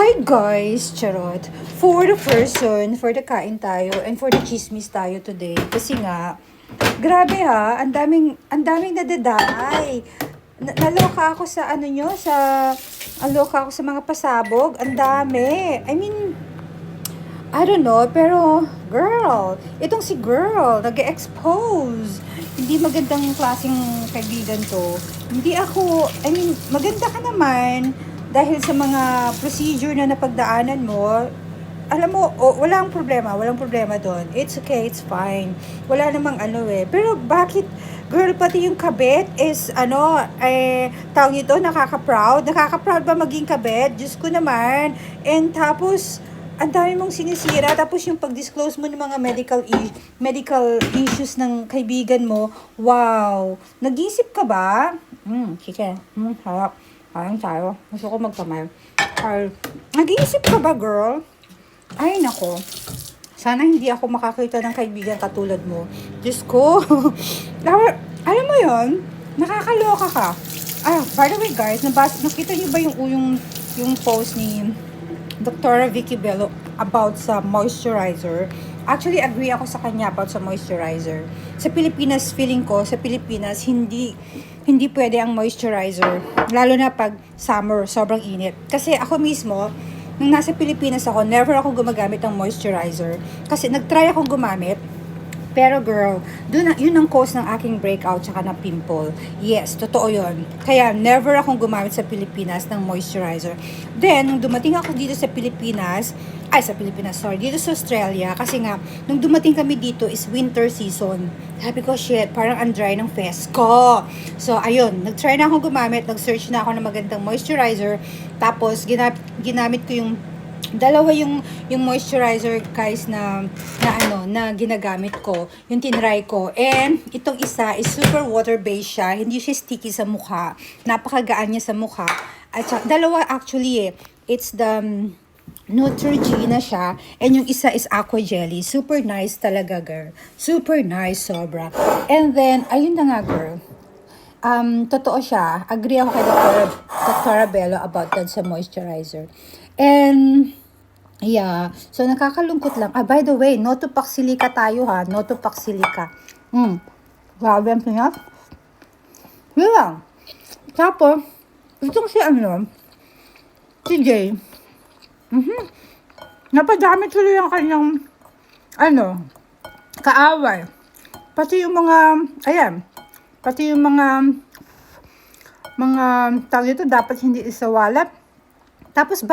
Hi guys, charot. For the person, for the kain tayo, and for the chismis tayo today. Kasi nga, grabe ha, ang daming nadaday. Naloka ako sa naloka ako sa mga pasabog. Ang dami. I mean, I don't know, pero girl, itong si girl, nag-expose. Hindi magandang klaseng kaibigan to. Hindi ako, I mean, maganda ka naman dahil sa mga procedure na napagdaanan mo. Alam mo, walang problema doon. It's okay, it's fine. Wala namang Pero bakit, girl, pati yung kabit is, tawag nito, nakaka-proud. Nakaka-proud ba maging kabit? Diyos ko naman. And tapos, ang dami mong sinisira, tapos yung pag-disclose mo ng mga medical issues ng kaibigan mo, wow, nag-isip ka ba? Sige, harap, parang tayo, gusto ko magkamay. Nag-iisip ka ba, girl? Ay, nako, sana hindi ako makakita ng kaibigan katulad mo. Diyos ko, alam mo yon, nakakaloka ka. By the way guys, nakita niyo ba yung post ni Dr. Vicky Bello about sa moisturizer? Actually, agree ako sa kanya about sa moisturizer. Sa Pilipinas, feeling ko, sa Pilipinas, hindi pwede ang moisturizer. Lalo na pag summer, sobrang init. Kasi ako mismo, nung nasa Pilipinas ako, never ako gumagamit ng moisturizer. Kasi nag-try akong gumamit. Pero girl, yun ang cause ng aking breakout tsaka ng pimple. Yes, totoo yun. Kaya never akong gumamit sa Pilipinas ng moisturizer. Then, nung dumating ako dito sa dito sa Australia, kasi nga, nung dumating kami dito is winter season. Sabi ko, shit, parang ang dry ng face ko. So, ayun, nag-try na akong gumamit, nag-search na ako ng magandang moisturizer, tapos ginamit ko yung dalawa yung moisturizer guys na ginagamit ko, yung tinry ko. And itong isa is super water based siya, hindi siya sticky sa mukha, napakagaan niya sa mukha. At dalawa actually it's the Neutrogena siya, and yung isa is Aqua Jelly. Super nice talaga, girl. Super nice, sobra. And then ayun na nga, girl. Totoo siya. Agree ako kay Dr. Bello about that sa moisturizer. And yeah, so nakakalungkot lang. By the way, Notopaxilica tayo ha. Notopaxilica. Grabe ang pinap. Yun lang. Tapos, itong si Jay. Napadami tuloy ang kanyang kaaway. Pati yung mga tawag ito, dapat hindi isawalat. Tapos